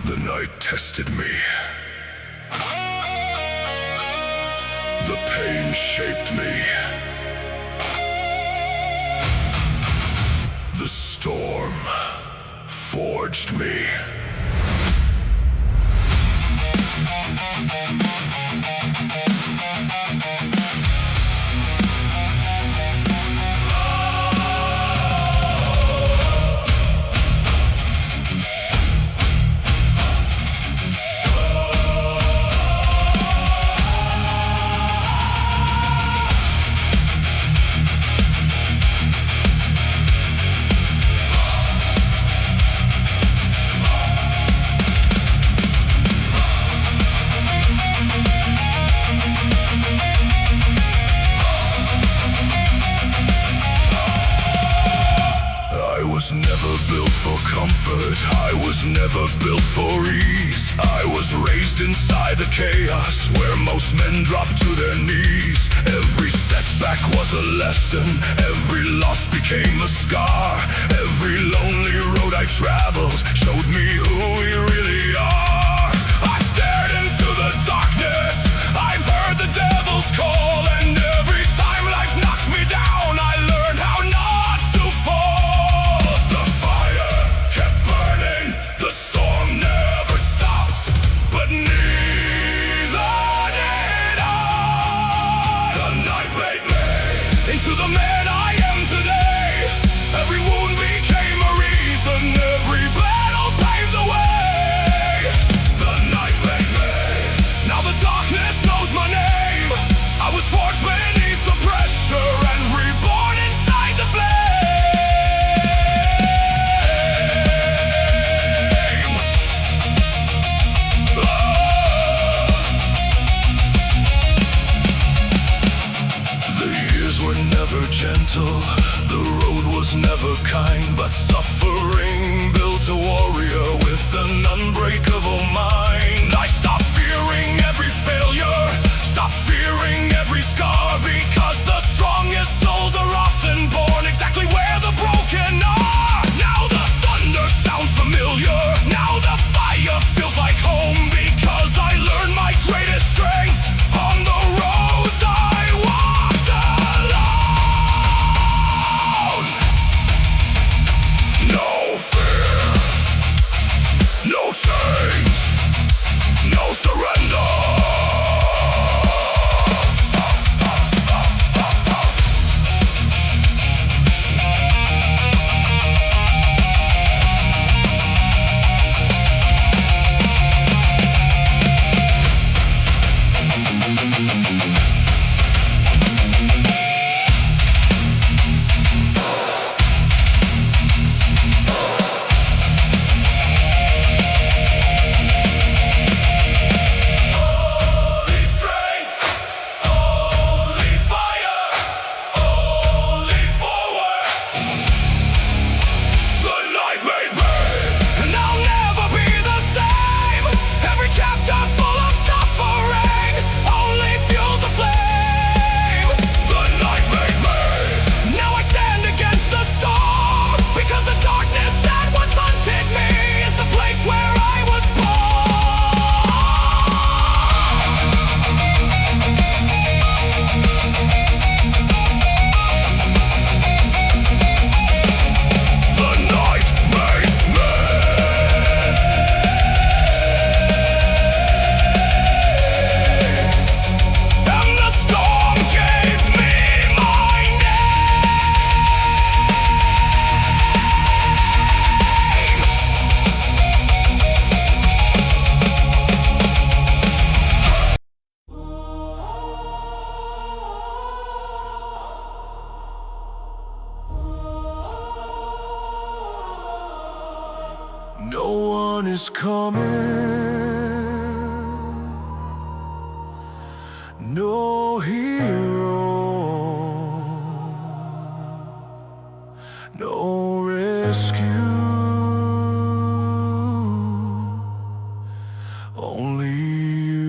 The night tested me. The pain shaped me. The storm forged me. I was never built for comfort, I was never built for ease. I was raised inside the chaos where most men drop to their knees. Every setback was a lesson, every loss became a scar. Every lonely road I traveled showed me who we really are. I've stared into the darkness, I've heard the devil's call, and every time life knocked me down I learned how not to fall. The fire kept burning, the storm never stopped, but neither did I. The night made me into the man I am today. Every wound became a reason, every battle paved the way. The night made me, now the darkness knows my name. I was forged beneath the pressure and reborn inside the flame. The years were never gentle, the road was never kind, but suffering built a warrior with an unbreakable mind. I stopped fearing every failure, stopped fearing every scar, because the strongest souls are often born exactly where the broken are. Now the thunder sounds familiar, now the fire feels like home, because I learned my greatest strength on the roads I walked alone. No fear, no chains, no surrender. No one is coming, no hero, no rescue, only you.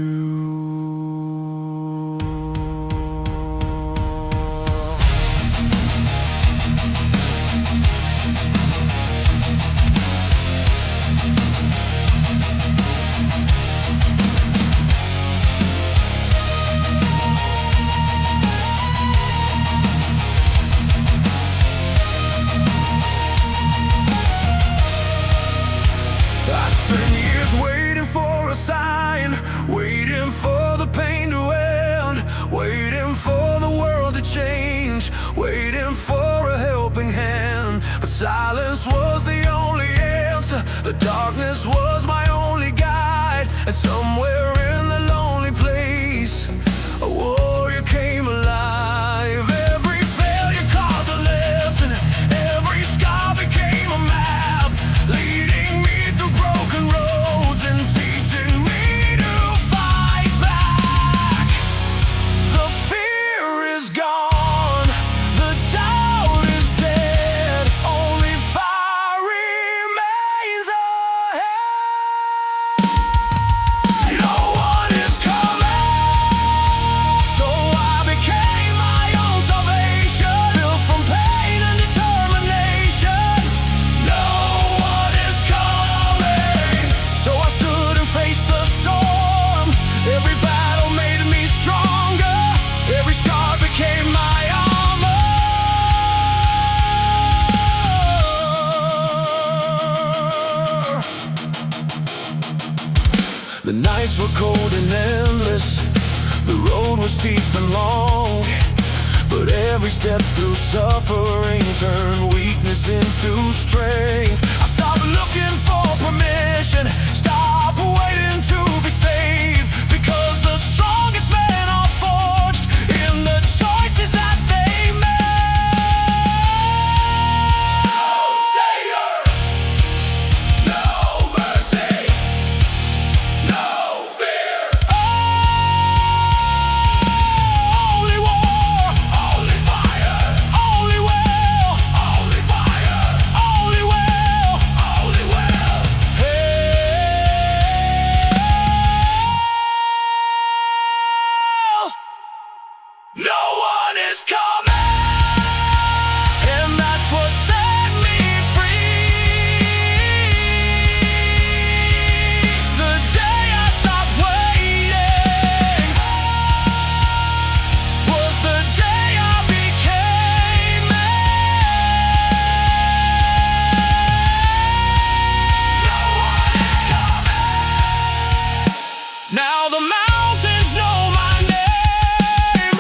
but silence was the only answer. The darkness was my only guide, and somewhere in the lonely place, a warrior came alive. Every failure caused a lesson, every scar became a map, leading me through broken roads and teaching me to fight back. The fear is gone, the doubt is dead, only fire remains ahead. No one is coming, so I became my own salvation, built from pain and determination. No one is coming, so I stood and faced the storm. Every battle made me stronger, every scar became my armor. The nights were cold and endless, the road was steep and long, but every step through suffering turned weakness into strength. I stopped looking for permission, stopped waiting to be saved, because the strongest men are forged in the choices that they made. No savior, no mercy, no fear. Only war, only fire, only will, only fire, only will, only will. Hell, no one is coming, and that's what set me free. The day I stopped waiting was the day I became man. No one is coming. Now the mountains know my name.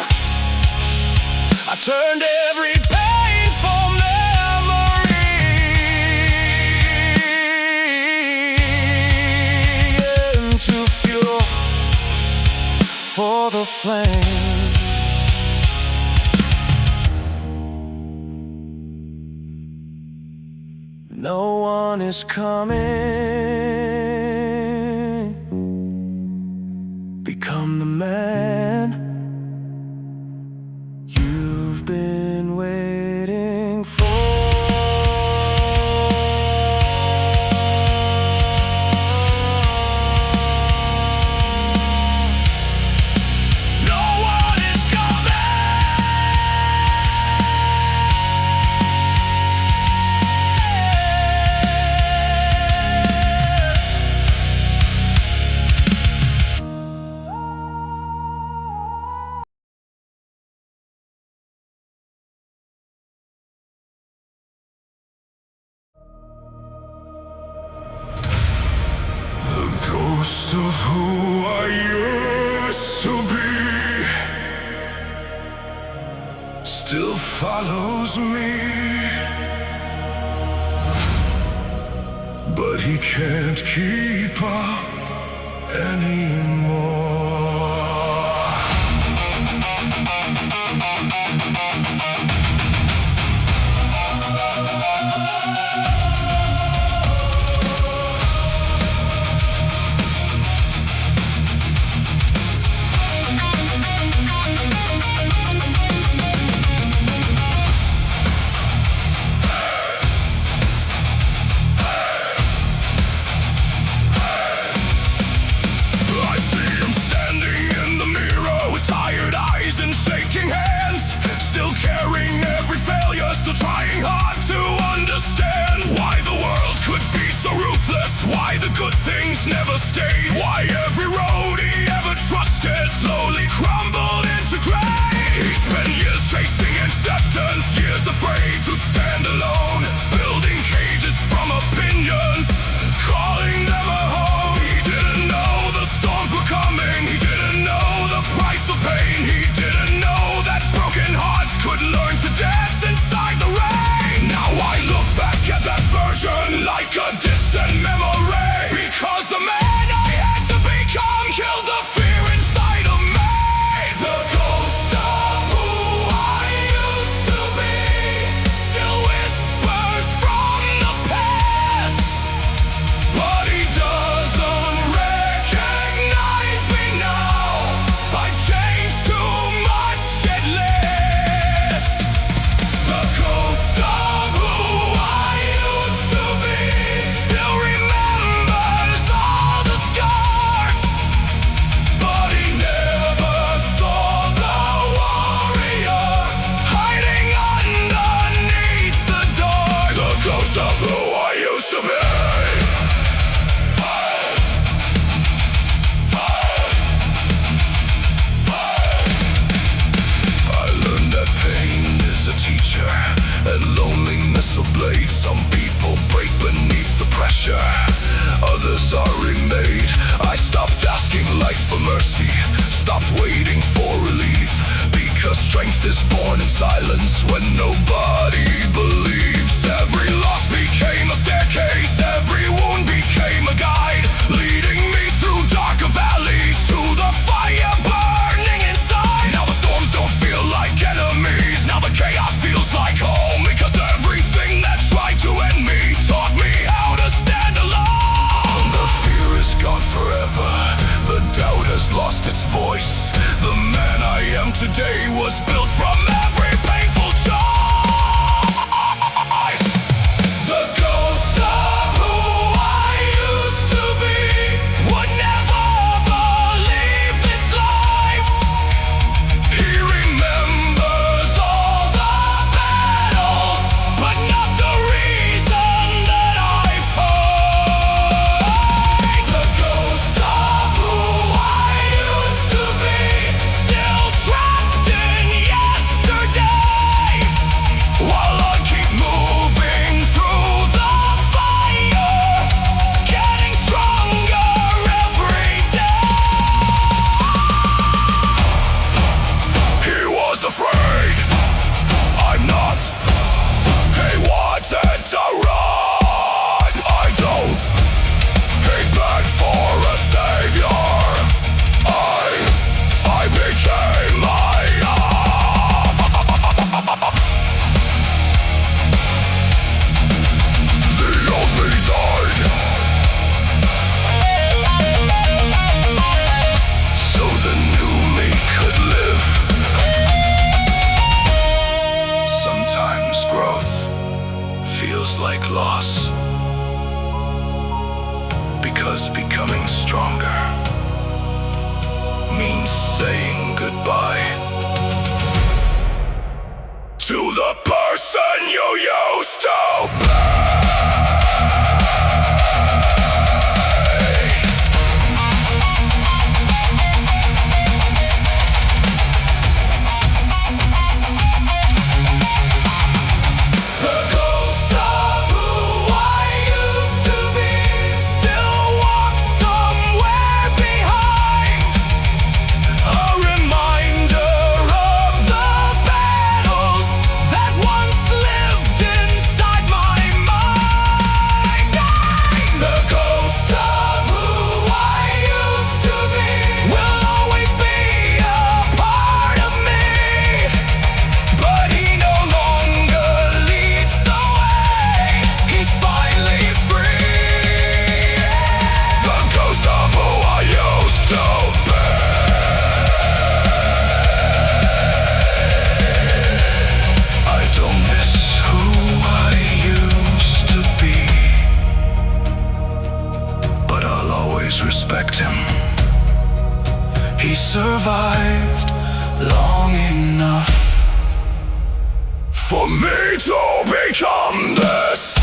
I turned every painful memory into fuel for the flame. No one is coming. Become the man you've been waiting for. No one is The ghost of who I used to be still follows me, but he can't keep up anymore. I see him Some people break beneath the pressure, others are remade. I stopped asking life for mercy, stopped waiting for relief, because strength is born in silence when nobody believes. Every loss became a staircase, every wound became a guide, leading me through darker valleys to the fire burning inside. Now the storms don't feel like enemies, now the chaos feels like home, because everything that tried to end me taught me how to stand alone. The fear is gone forever, the doubt has lost its voice. The man I am today was built from every painful choice. The ghost of who I used to be would never believe this life. He remembers all the battles, but not the reason that I fight. The ghost of who I used to be, still trapped in yesterday, while I keep moving through the fire, getting stronger every day. He was afraid, I'm not. He wanted to run, I don't. He begged for a savior, I became my The old me died, so the new me could live. Sometimes growth feels like loss, because becoming stronger means saying goodbye to the person you used to be. The ghost of who I used to be still walks somewhere behind, a reminder of the battles that once lived inside my mind. The ghost of who I used to be will always be a part of me, but he no longer leads the way. He's finally free. The ghost of who I used to be. I don't miss who I used to be, but I'll always respect him. He survived long enough for me to become this.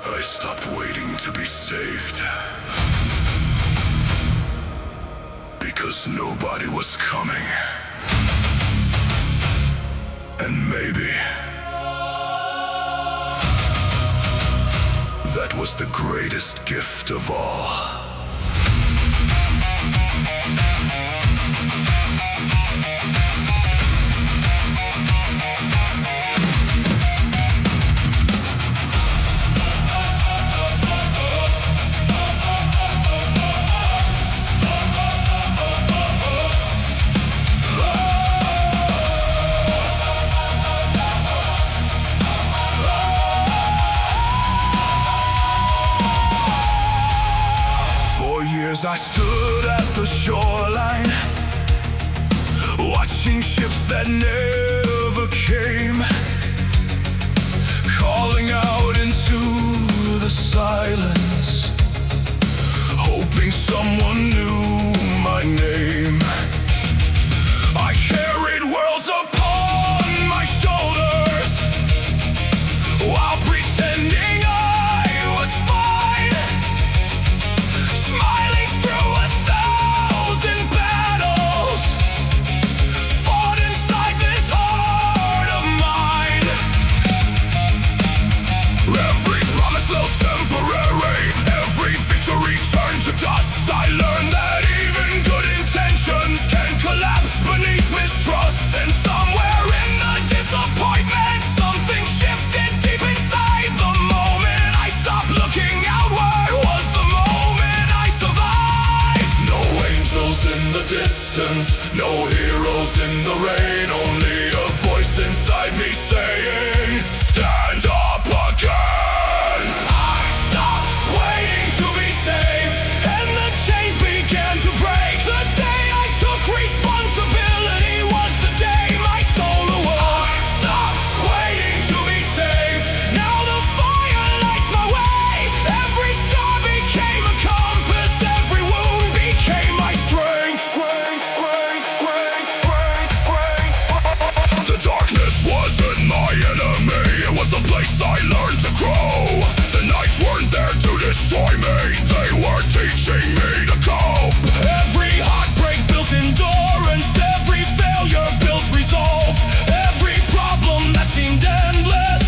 I stopped waiting to be saved, because nobody was coming. And maybe that was the greatest gift of all. I stood at the shoreline, watching ships that never came, calling out into the silence, hoping someone knew my name. I carried worlds upon my shoulders while pretending I was fine, skeletons, no heroes in the rain. Only a voice inside me saying, stand up again. I stopped waiting to be saved, and the chains began to break. The day I took responsibility was the day my soul awoke. I stopped waiting to be saved, now the fire lights my way. Every scar became a compass, every wound became my strength. The darkness wasn't my enemy, it was the place I learned to grow. The nights weren't there to destroy me, they were teaching me to cope. Every heartbreak built endurance, every failure built resolve. Every problem that seemed endless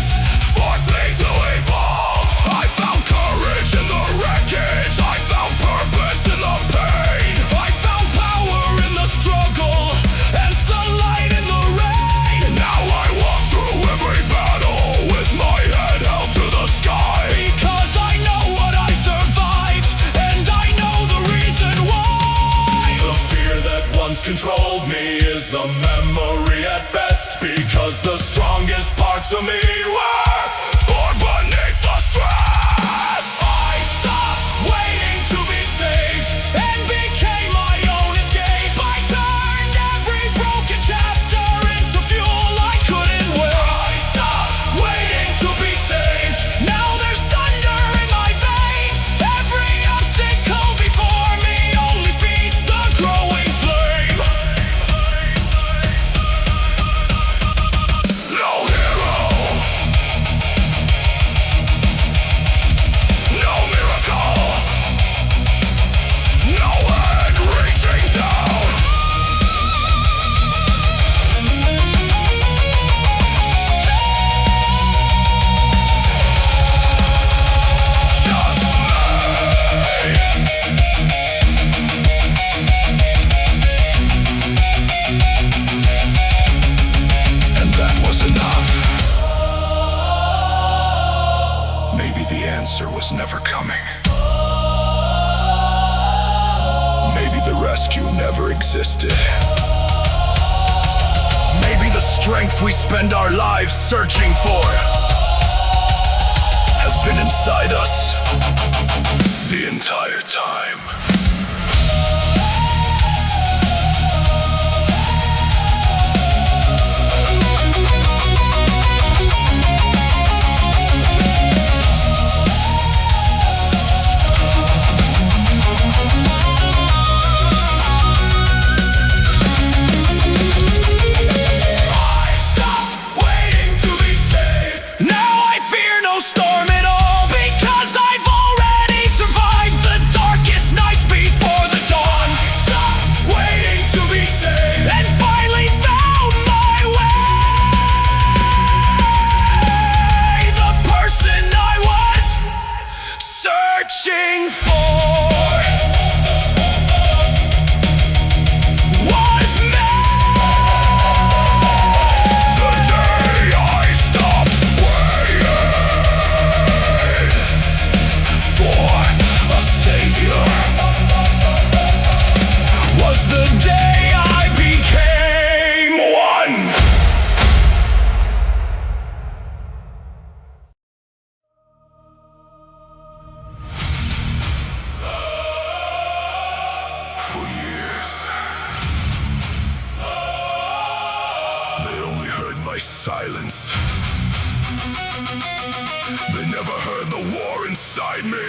forced me to evolve. I found courage in the wreckage, I found purpose in the pain. I found power in the struggle and sunlight in the rain. Now I walk through every battle with my head held to the sky, because I know what I survived, and I know the reason why. The fear that once controlled me is a memory at best, because the strongest parts of me were born beneath the stress. I stopped waiting to be saved and became my own escape. I turned every broken chapter into fuel I couldn't waste. I stopped waiting to be saved, now there's thunder in my veins. Every obstacle before me only feeds the growing flame. No hero, no miracle, no hand reaching down. Just me. And that was enough. Maybe the answer was never coming. Maybe the rescue never existed. Maybe the strength we spend our lives searching for has been inside us the entire time. I stopped waiting to be saved, now I fear no storm at all, because I've already survived the darkest nights before the dawn. I stopped waiting to be saved and finally found my way. The person I was searching for was me. The day I stopped waiting for a savior was the day I became one. For years, they only heard my silence. They never heard the war inside me.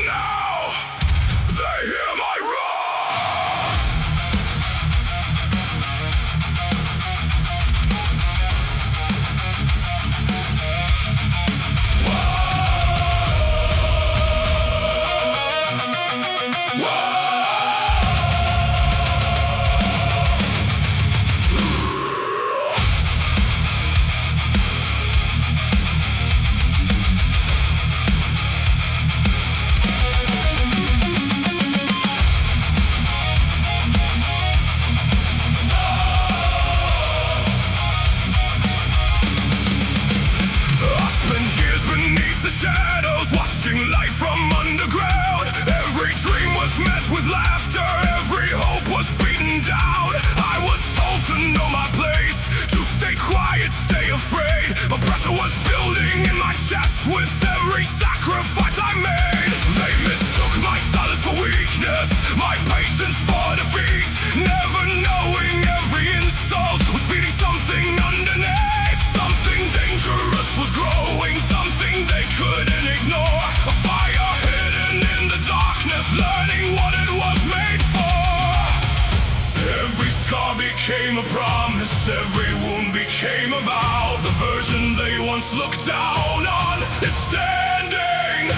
Now, they hear my roar. was learning what it was made for. Every scar became a promise, every wound became a vow. The version they once looked down on is standing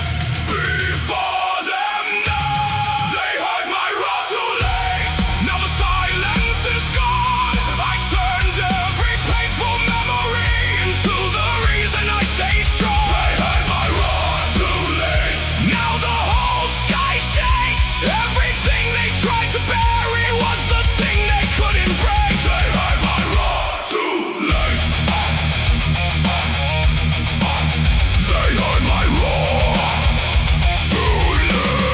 before them now. They heard my roar too late, now the silence is gone. I turned every painful memory into the reason I stay strong. They heard my roar too late, now the whole sky shakes. Everything they tried to bury was the thing they couldn't break. They heard my roar too late. They heard my roar too late.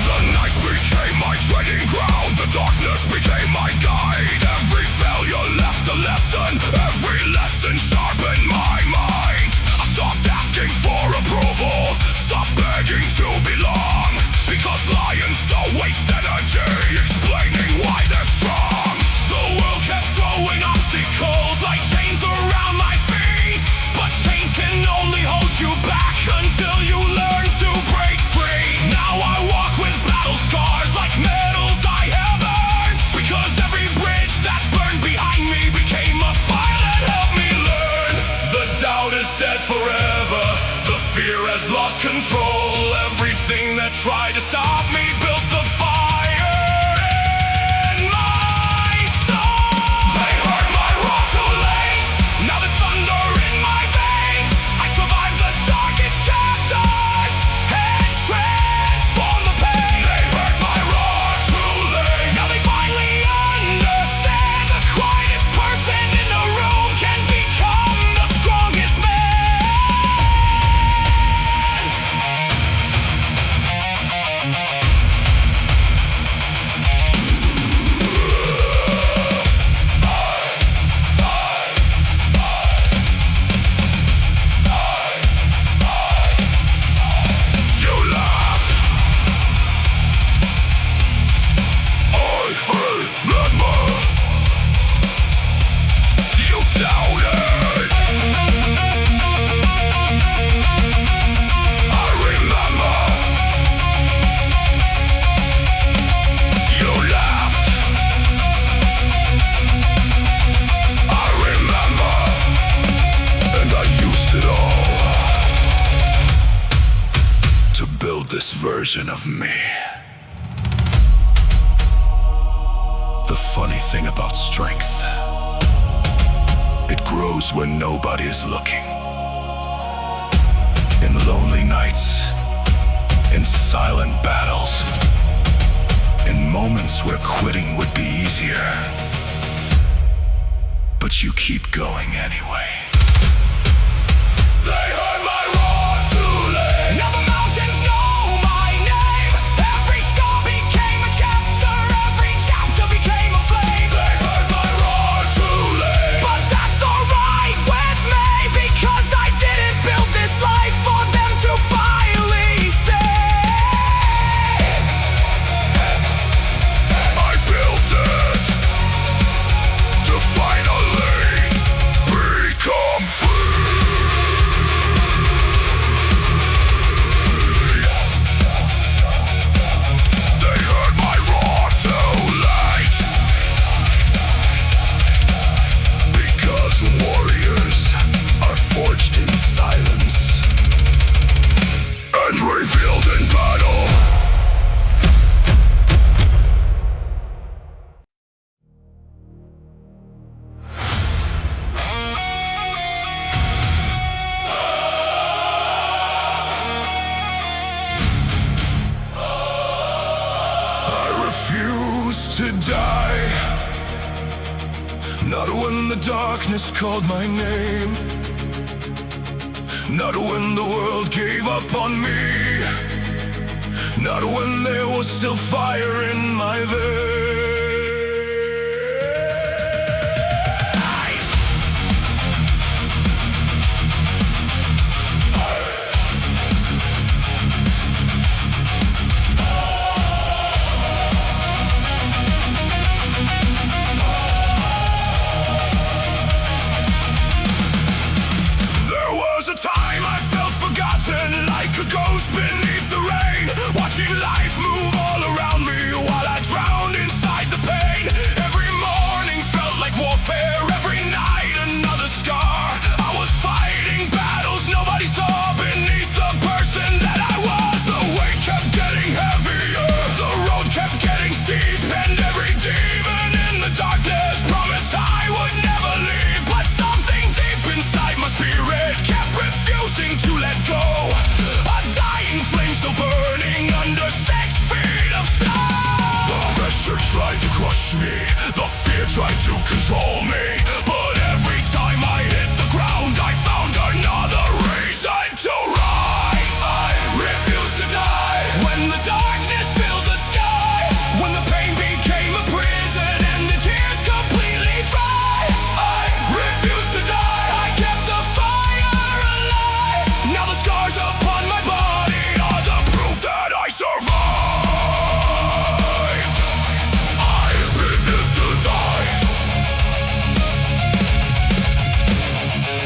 The nights became my treading ground, the darkness became my guide. Every failure left a lesson, every lesson sharpened my mind. I stopped asking for approval, stopped begging to belong, because lions don't waste energy explaining why they're strong. The world kept throwing obstacles like chains around my feet, but chains can only hold you back until you learn to break free. Now I walk with battle scars like medals I have earned, because every bridge that burned behind me became a fire that helped me learn. The doubt is dead forever, the fear has lost control. Everything that tried to stop me built the fire in my soul. They heard my roar too late, now there's thunder in my veins. I survived the darkest chapters and transformed the pain. They heard my roar too late, now they finally understand. The quietest person in the room can become the strongest man. You laughed, I remember. You doubted, I remember. You laughed, I remember. And I used it all to build this version of me. The funny thing about strength, it grows when nobody is looking. In lonely nights, in silent battles, in moments where quitting would be easier. But you keep going anyway. They heard my roar too late, now the mountains know my name. Every scar became a chapter, every chapter became a flame. They heard my roar too late, but that's alright with me, because I didn't build this life for them to finally see. I built it to finally become free. They heard my roar too late, because warriors are forged in silence and revealed in battle. I refuse to die, not when the darkness called my name, not when the world gave up on me, not when there was still fire in my veins. There was a time I felt forgotten, like a ghost beneath the rain, watching watching life move all around me while I drowned inside the pain. Every morning felt like warfare, every night another scar. I was fighting battles nobody saw beneath the person that I was. The weight kept getting heavier, the road kept getting steep, and every demon in the darkness promised I would never leave. But something deep inside my spirit kept refusing to let go. A dying flame still burning under 6 feet of snow. The pressure tried to crush me, the fear tried to control me, but every time I hit the ground I found another reason to rise. I refuse to die. When the darkness filled the sky, when the pain became a prison and the tears completely dry, I refuse to die. I kept the fire alive. Now the scars upon my body are the proof that I survived. I refuse to die.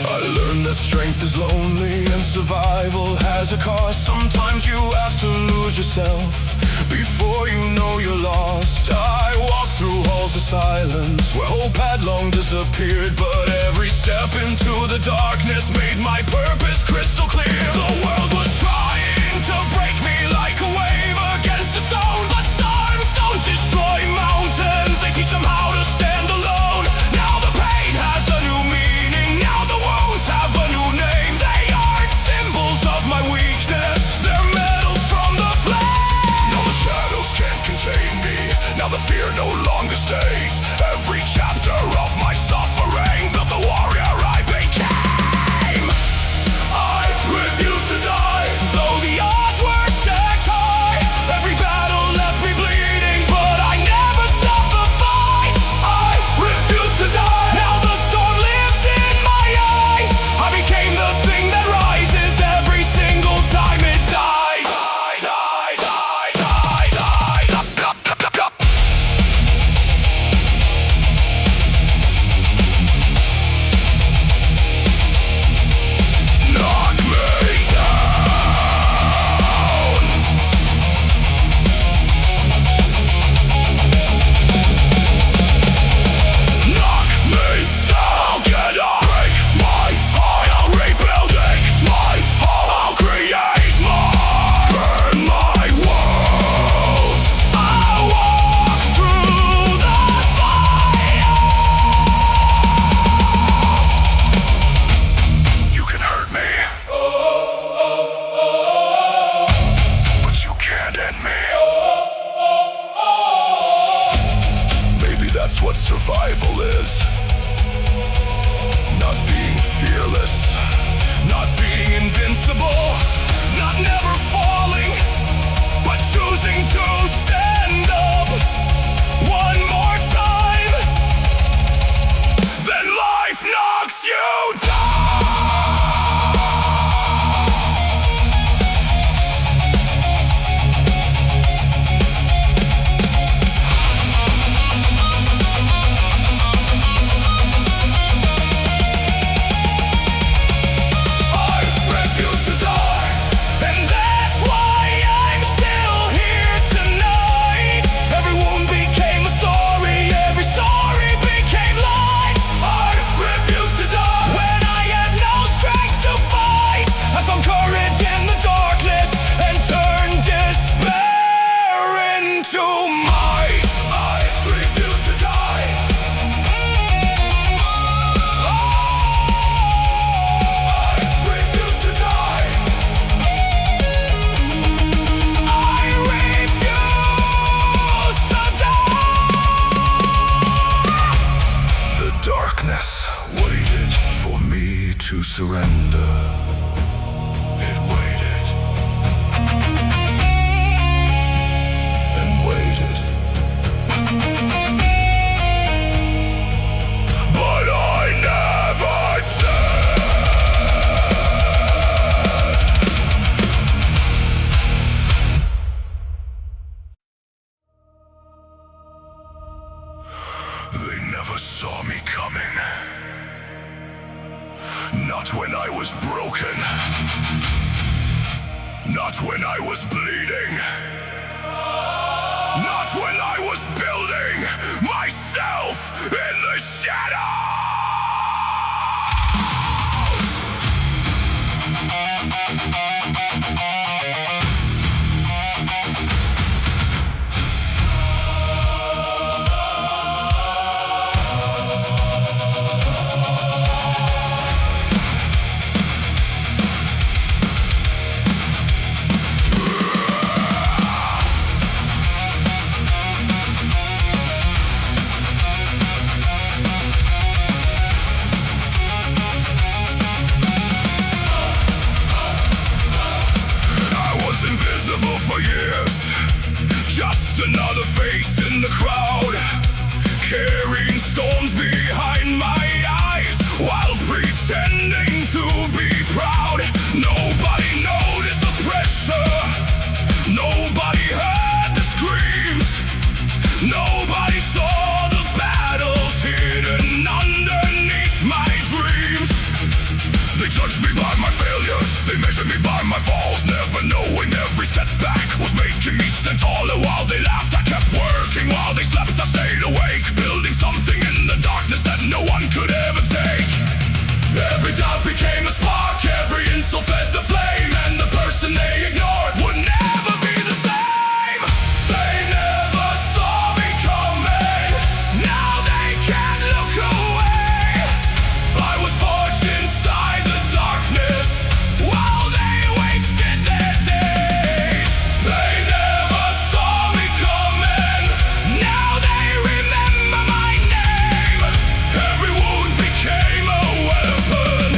I learned that strength is lonely and survival has a cost. Sometimes you have to lose yourself before you know you're lost. I walked through halls of silence where hope had long disappeared, but every step into the darkness made my purpose crystal clear. The world was trying to break me like a wave against a stone, but storms don't destroy mountains, they teach them how to stand alone. Now the pain has a new meaning, now the wounds have a new name. They aren't symbols of my weakness, they're medals from the flame. Now the shadows can't contain me, now the fear no longer stays. Every chapter of my suffering built the warrior I became. I refuse to die, though the odds were stacked high. Every battle left me bleeding, but I never stopped the fight. I refuse to die. Now the storm lives in my eyes. I became the thing that rises every single time it dies. Die, die, die, die, die, die. Knock me down. Knock me down. Get up. Break my heart. I'll rebuild it. My heart. I'll create more. Burn my world. I'll walk through the fire. You can hurt me, but you can't end me. Maybe that's what survival is. Not being fearless, not being invincible, not never falling, but choosing to stand up one more time. Then life knocks you down. I refuse to die, and that's why I'm still here tonight. Every wound became a story, every story became light. I refuse to die. When I had no strength to fight, I found courage in the darkness and turned despair into might. I refuse to die. I refuse to die. I refuse to die. The darkness waited for me to surrender. It waited and waited, but I never did. They never saw me coming. Not when I was broken. Not when I was bleeding. Not when I was building myself in the shadows. For years, just another face in the crowd, carrying storms behind my eyes while pretending to be proud. Nobody noticed the pressure, nobody heard the screams, nobody saw the battles hidden underneath my dreams. They judged me by my failures, they measured me by my falls, never knowing every setback was making me stand taller. While they laughed, I kept working. While they slept, I stayed awake, building something in the darkness that no one could ever take. Every doubt became a spark, every insult fed the flame, and the person they ignored would never be the same. They never saw me coming, now they can't look away. I was forged inside the darkness while they wasted their days. They never saw me coming, now they remember my name. Every wound became a weapon,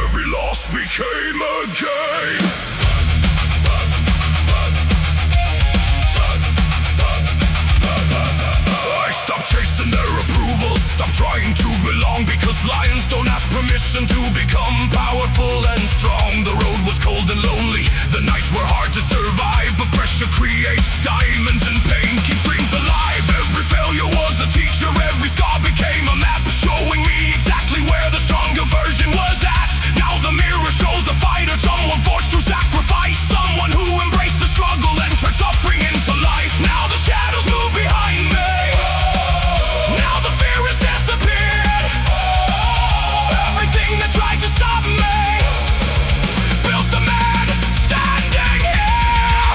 every loss became a game. I stopped chasing their approval, stopped trying to belong, because lions don't ask permission to become powerful and strong. The road was cold and lonely, the nights were hard to survive, but pressure creates diamonds and pain keeps dreams alive. Every failure was a teacher, every scar became a map, showing me exactly where the stronger version was at. Now the mirror shows a fighter, someone forced through sacrifice, someone who embraced the struggle and turned suffering into life. Now the shadows move behind me, now the fear has disappeared. Everything that tried to stop me built the man standing here.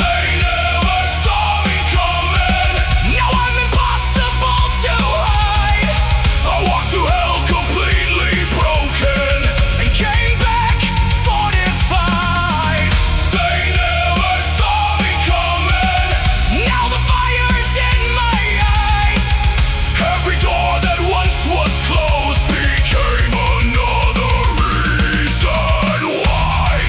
They never saw me coming, now I'm impossible to hide. I walked through hell completely broken and came back fortified. They never saw me coming, now the fire's in my eyes. Every door that once was closed became another reason why.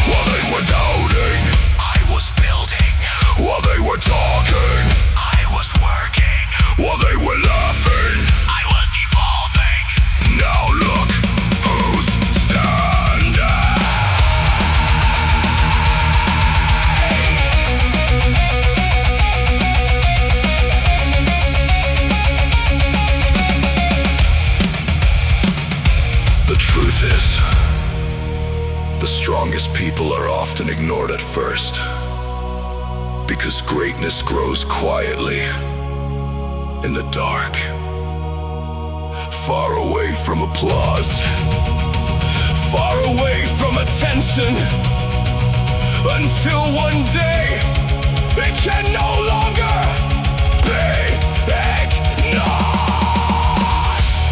While they were doubting, I was building. While they were talking, I was working. While they were laughing, I was evolving. Now look who's standing. The truth is, the strongest people are often ignored at first, because greatness grows quietly in the dark, far away from applause, far away from attention, until one day it can no longer be ignored.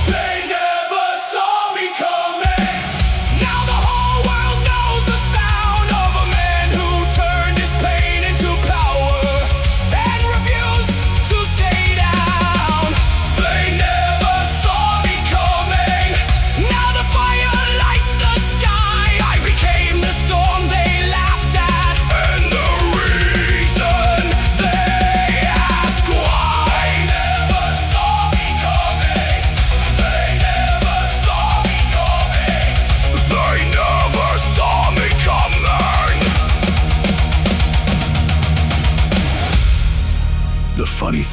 They never saw me coming, now the whole world knows the sound of a man who turned his pain into power and refused to stay down. They never saw me coming, now the fire lights the sky. I became the storm they laughed at, and the reason they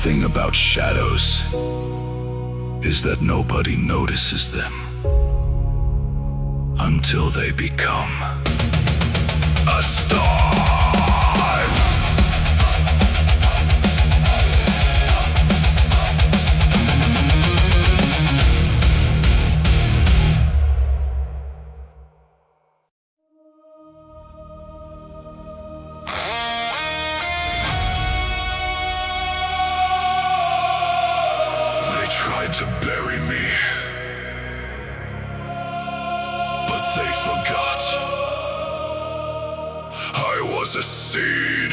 thing about shadows is that nobody notices them until they become a star. Tried to bury me, but they forgot I was a seed.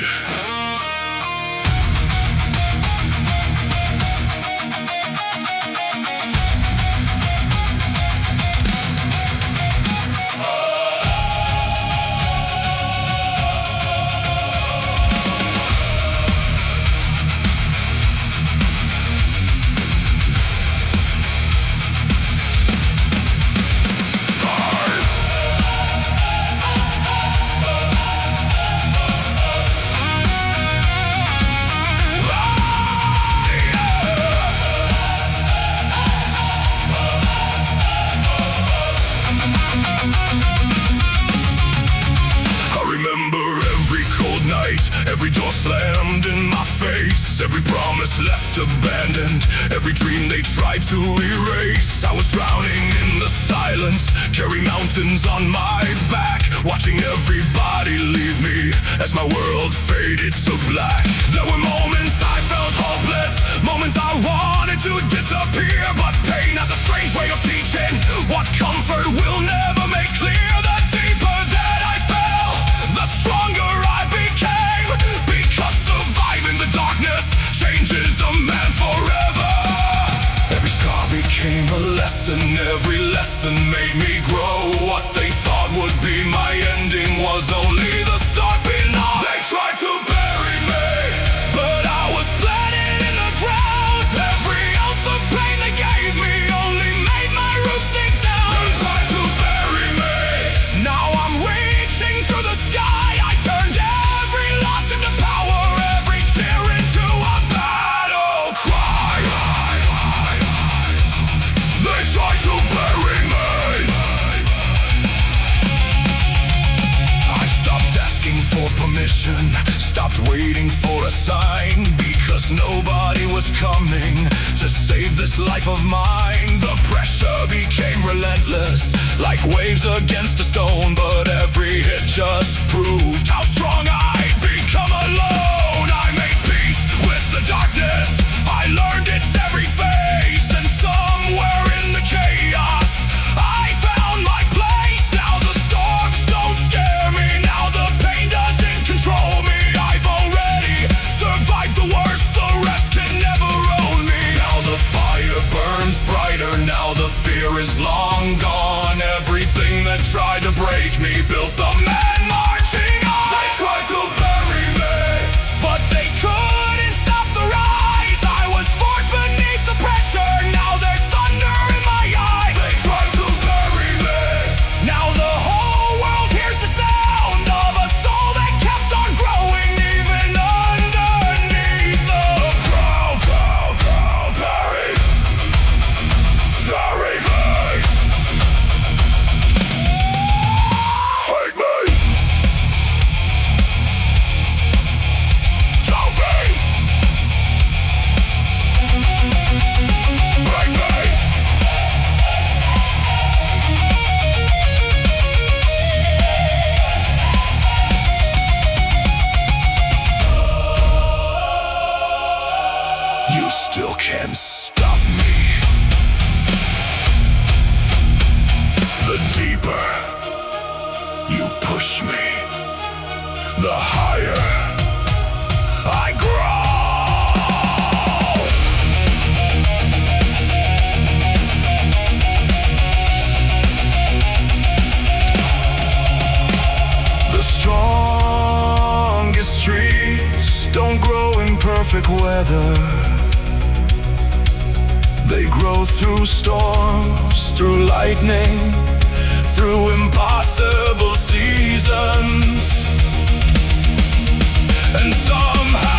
Every door slammed in my face, every promise left abandoned, every dream they tried to erase. I was drowning in the silence, carrying mountains on my back, watching everybody leave me as my world faded to black. There were moments I felt hopeless, moments I wanted to disappear, but pain has a strange way of teaching what comfort will never make clear. The deeper that I fell, the stronger I became, because surviving the darkness changes a man forever. Every scar became a lesson, every lesson made me grow. What they thought would be my ending was only the start below. They tried to bury me, but I was planted in the ground. Every ounce of pain they gave me only made my roots dig down. They tried to bury me, now I'm reaching through the sky. I turned every loss into power, every tear into a battle cry. They tried to bury me. I stopped asking for permission, stopped waiting for a sign, because nobody was coming to save this life of mine. The pressure became relentless, like waves against a stone, but every hit just proved how strong I'd become alone. I made peace with the darkness, I learned its every face, and somewhere in the chaos I found my place. Now the storms don't scare me, now the pain doesn't control me. I've already survived the worst, the rest can never own me. Now the fire burns brighter, now the fear is long gone. Everything that tried to break me built the man marching on. They tried to bury me, but they couldn't stop the rise. I was forced beneath the pressure, now there's thunder in my eyes. They tried to bury me, now the whole world hears the sound of a soul that kept on growing even underneath the ground. Bury me. Hate me. Kill me. Hate me. You still can't stop me. The deeper you push me, the higher I grow. The strongest trees don't grow in perfect weather. They grow through storms, through lightning, through impossible seasons. And somehow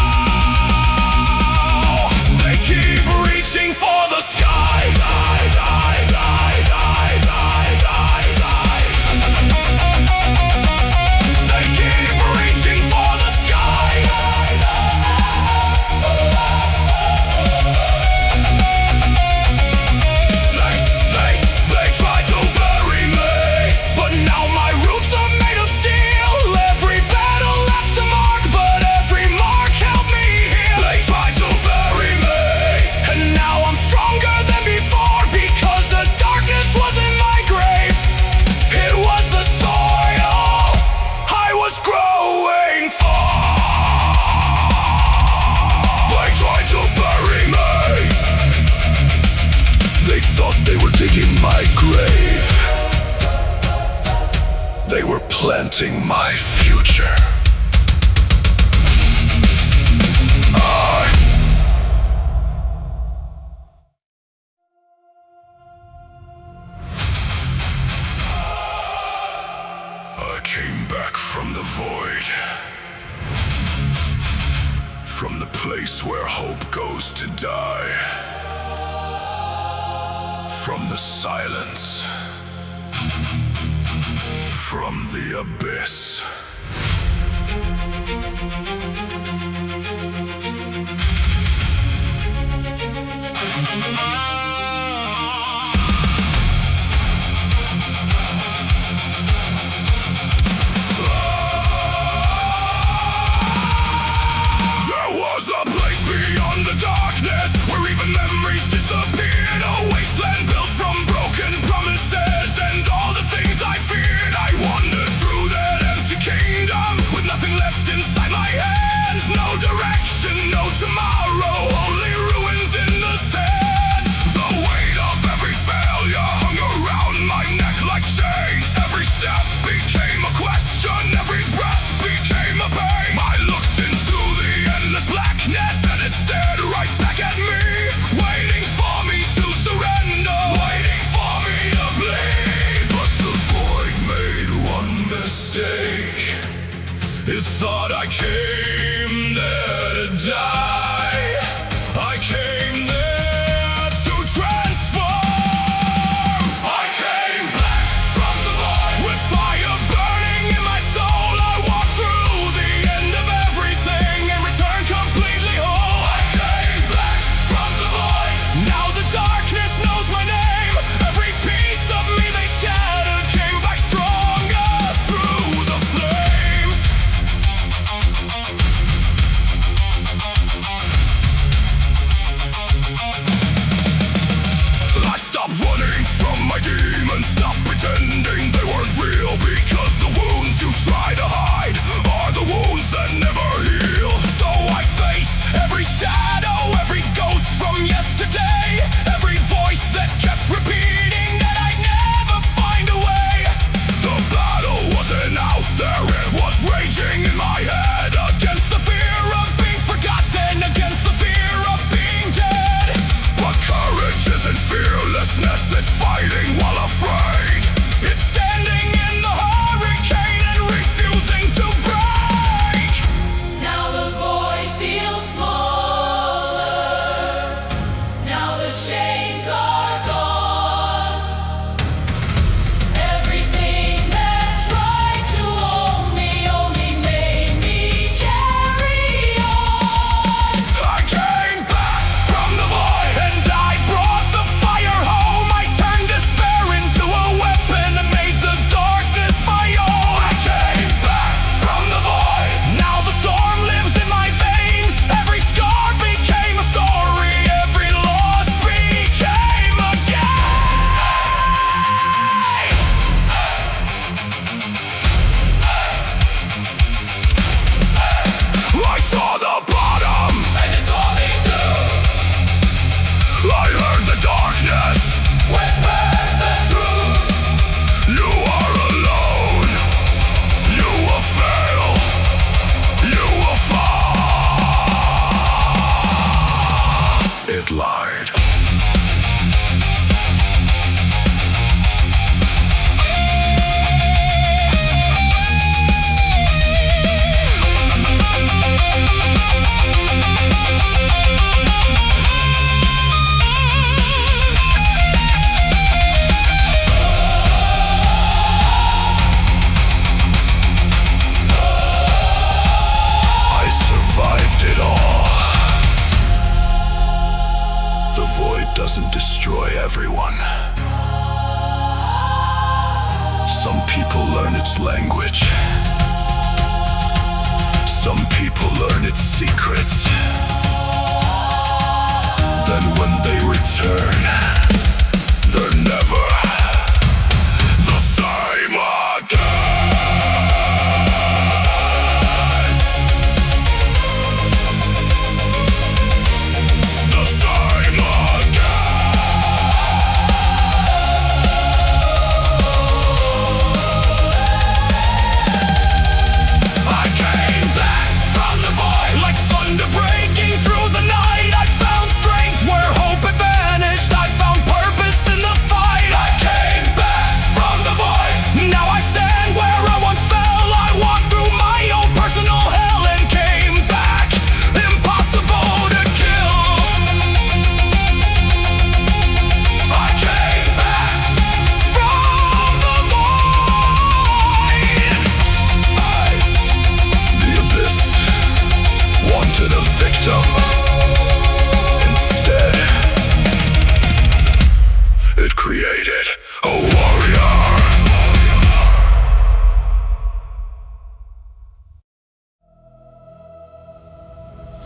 Planting my future. I came back from the void, from the place where hope goes to die, from the silence, from the abyss. There was a place beyond the darkness where even memories disappeared, a wasteland built from broken promises and all the things I feared. I wandered through that empty kingdom with nothing left inside my hands. No direction, no tomorrow, only ruins in the sand. The weight of every failure hung around my neck like chains. Every step became a question, every breath became a pain. I looked into the endless blackness and it stared right back at me, waiting for me to surrender, waiting for me to bleed. But the void made one mistake. It thought I came there to die. I came there to transform. I came back from the void with fire burning in my soul. I walked through the end of everything and returned completely whole. I came back from the void. Now the darkness knows my name. Every piece of me they shattered came back stronger through the flames. I stopped running from my demons, stopped pretending they weren't real, because the wounds you try to hide are the wounds that never heal. So I faced every shadow, every ghost from yesterday, every voice that kept repeating that I'd never find a way. The battle wasn't out there, it was raging in my head, against the fear of being forgotten, against the fear of being dead. But courage isn't fearlessness, it's fighting while afraid. It's standing in the hurricane and refusing to break. Now the void feels smaller. Now the chains are gone. Everything that tried to hold me only made me carry on. I came back from the void and I brought the fire home. I turned despair into a everyone. Some people learn its language. Some people learn its secrets. Then when they return, they're never the same again. The same I came back from the void like thunder breaking through the night. I found strength where hope had vanished. I found purpose in the fight. I came back from the void. Now I stand where I once fell. I walked through my own personal hell and came back. Impossible to kill. I came back from the void. The abyss wanted a victim. Instead, it created a warrior.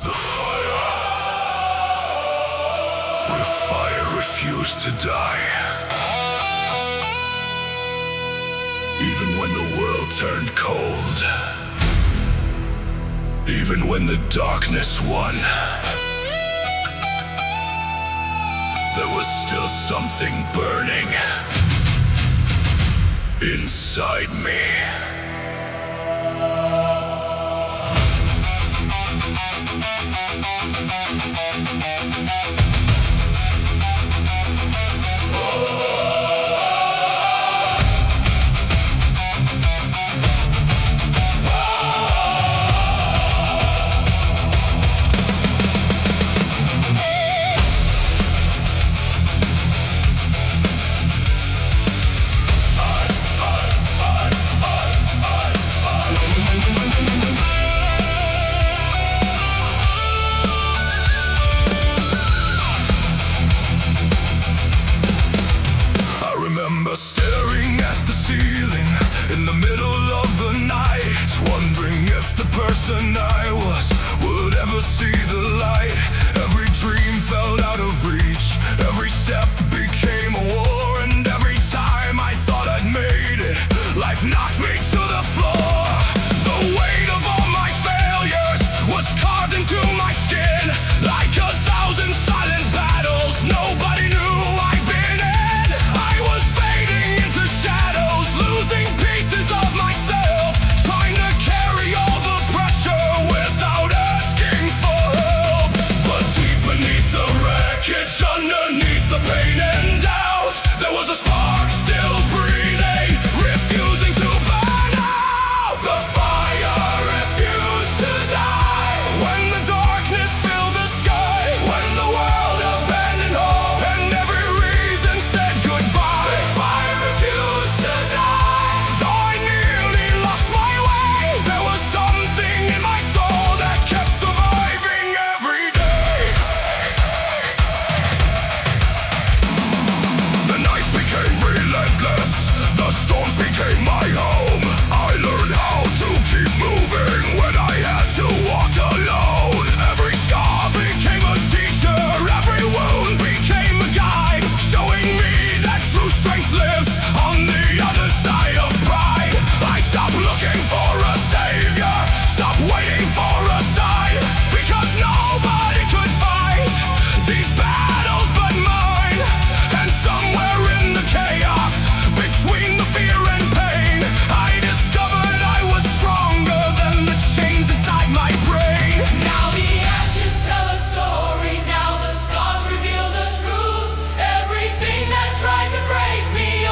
The fire. Where fire refused to die. Even when the world turned cold. Even when the darkness won, there was still something burning inside me. I remember staring at the ceiling in the middle of the night, wondering if the person I was would ever see the light. Every dream felt out of reach. Every step became a war, and every time I thought I'd made it, life knocked me to the floor. The weight of all my failures was carved into my skin, like 1,000 silent battles nobody knew I'd been in. I was fading into shadows, losing pieces of myself, trying to carry all the pressure without asking for help. But deep beneath the wreckage, underneath the pain and doubt, there was a spark still breathing, refusing to burn out. The fire refused to die. When the darkness filled the sky, when the world abandoned hope and every reason said goodbye, the fire refused to die. Though I nearly lost my way, there was something in my soul that kept surviving every day. The nights became relentless, the storms became my home. I learned how to keep moving when I had to walk alone. Every scar became a teacher, every wound became a guide, showing me that true strength lives on the other side of pride. I stopped looking for a savior, stopped waiting for a sign, because nobody could fight these battles but mine. And somewhere in the chaos, between the fear and pain, I discovered I was stronger than the chains inside my brain. Now the ashes tell a story. Now the scars reveal the truth. Everything that tried to break me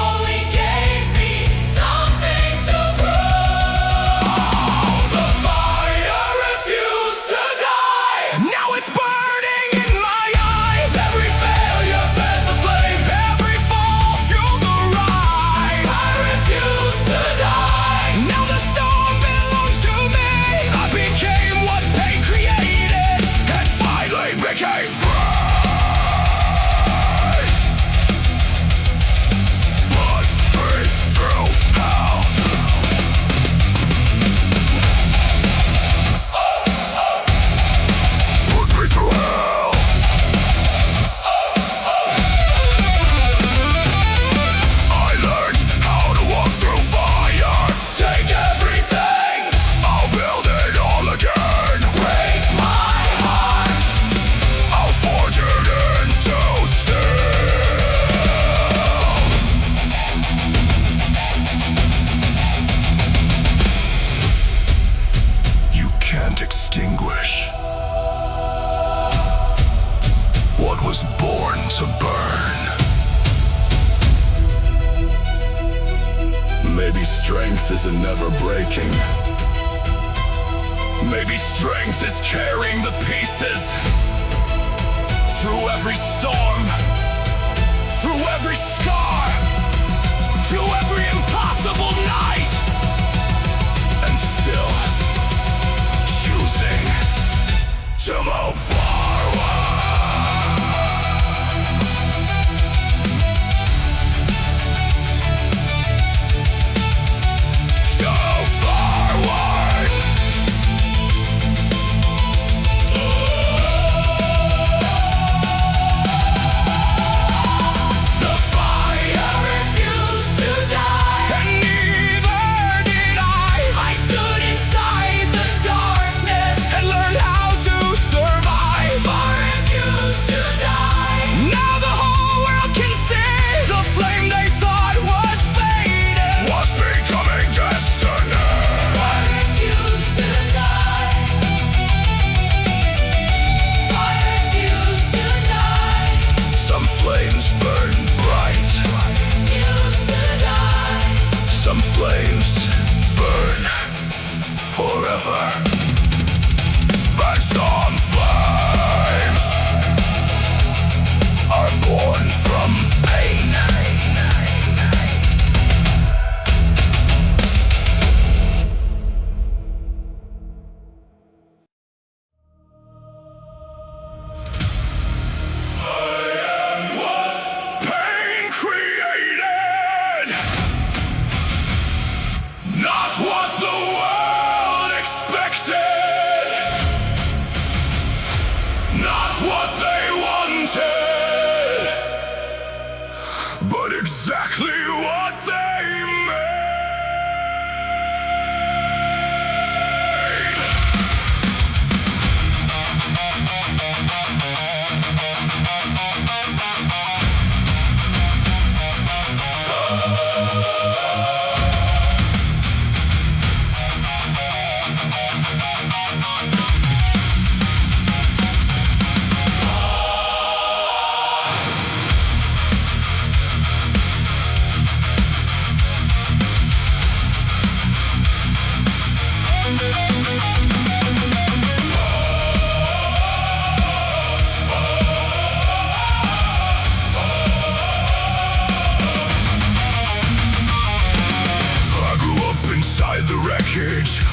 strength isn't never breaking. Maybe strength is carrying the pieces through every storm, through every scar, through every impossible night, and still choosing to move forward. Exactly what they made.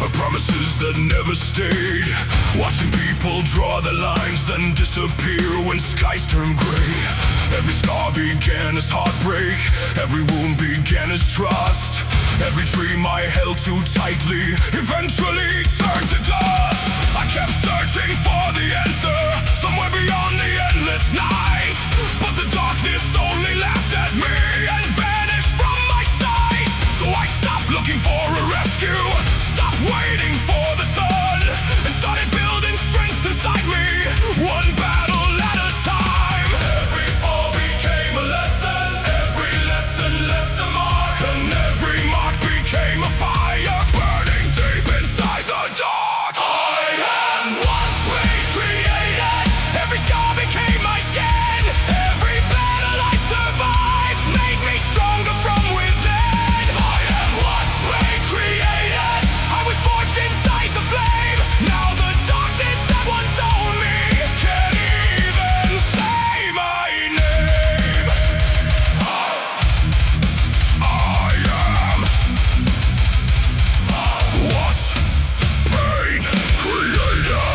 Of promises that never stayed, watching people draw the lines, then disappear when skies turn gray. Every scar began as heartbreak, every wound began as trust. Every dream I held too tightly eventually turned to dust. I kept searching for the answer, somewhere beyond the endless night, but the darkness only laughed at me and vanished from my sight. So I stopped looking for a rescue, waiting for the sun, and started building strength inside me, one battle at a time. Every fall became a lesson, every lesson left a mark, and every mark became a fire burning deep inside the dark. I am what we created, every scar became my skin, every battle I survived made me stronger from within. I am what we created, I was forged inside the flame. Now the darkness that once owned me can't even say my name. I am what pain created.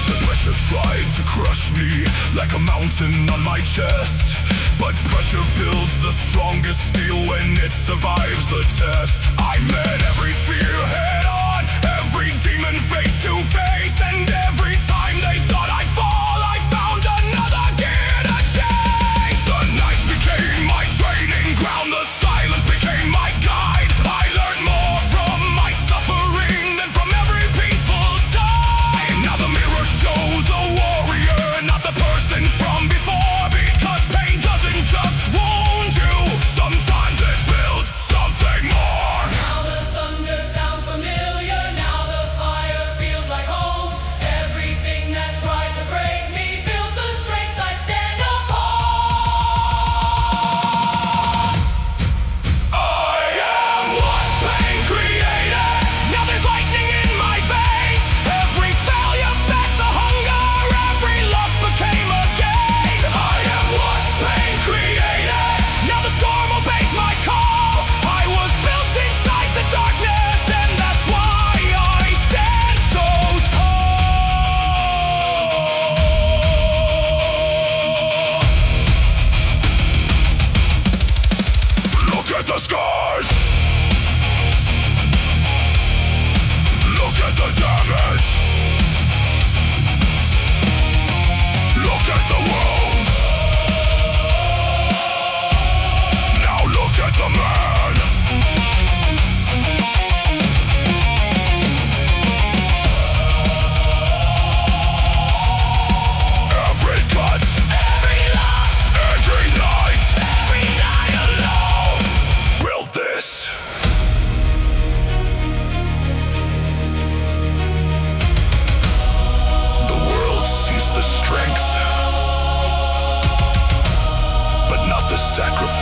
The pressure tried to crush me like a mountain on my chest, but pressure builds the strongest steel when it survives the test. I met every fear head on, every demon face to face, and every time they thought I'd fall, I found another gear to chase. The nights became my training ground, the silence became my guide. I learned more from my suffering than from every peaceful time. Now the mirror shows a warrior, not the person from before, because pain doesn't just wound you, sometimes it builds something more. Now the thunder sounds familiar.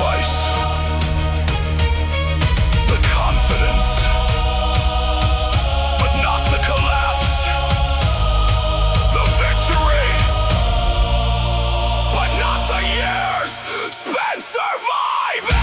sacrifice, the confidence, but not the collapse, the victory, but not the years spent surviving.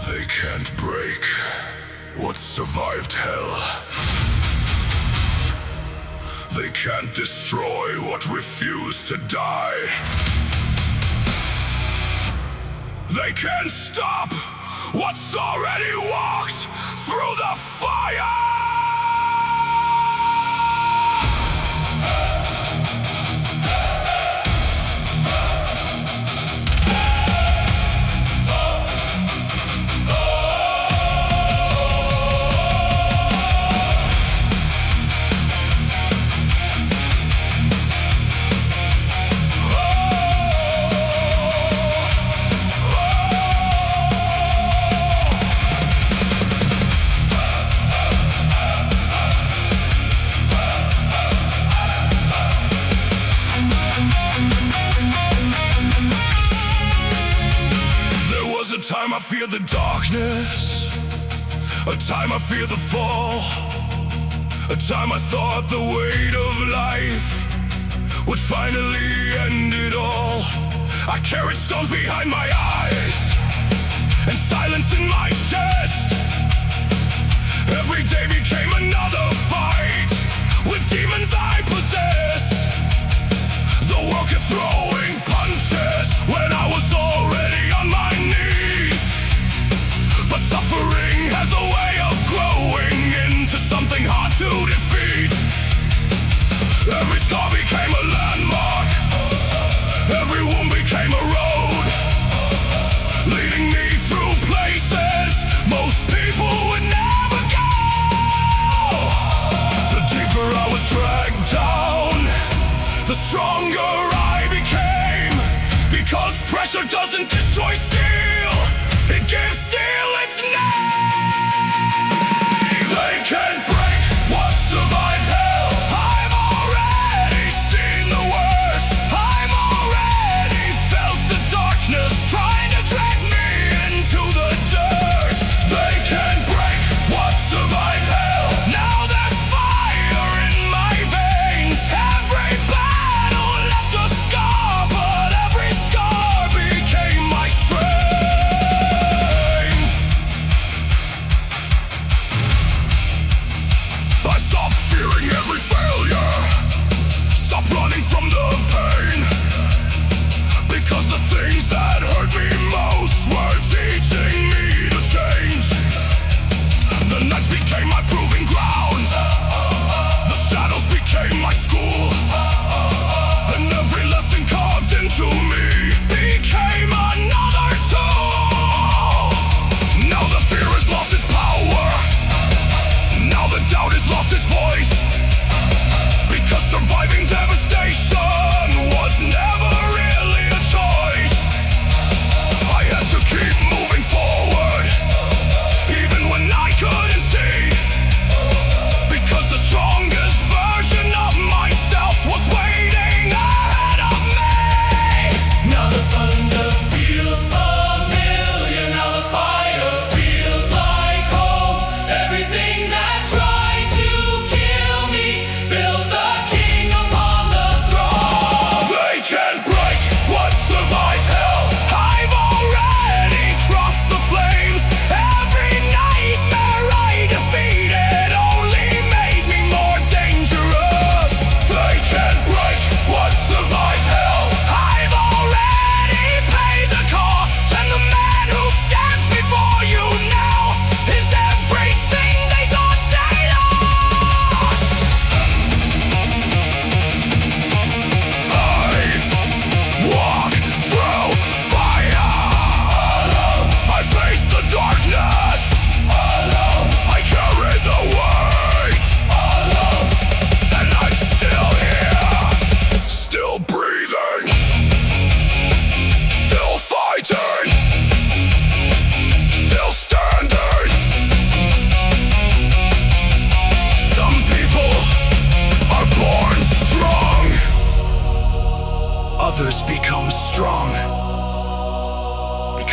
They can't break what survived hell. They can't destroy what refused to die. They can't stop what's already walked through the fire. A time I fear the darkness, a time I fear the fall, a time I thought the weight of life would finally end it all. I carried stones behind my eyes and silence in my chest. Every day became another fight with demons I possessed. The world kept throwing punches when I was already on my knees. But suffering has a way of growing into something hard to defeat. Every scar became a landmark, every wound became a road, leading me through places most people would never go. The deeper I was dragged down, the stronger I became. Because pressure doesn't destroy steel, it gives steel its name. They can't break what survived hell. I've already seen the worst. I've already felt the darkness trying to drag me into the dirt. They can't break what survived hell. Now there's fire in my veins. Every battle left a scar, but every scar became my strength.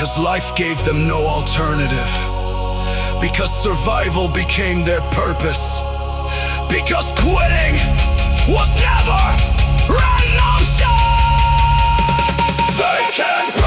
because life gave them no alternative, because survival became their purpose, because quitting was never an option. They can't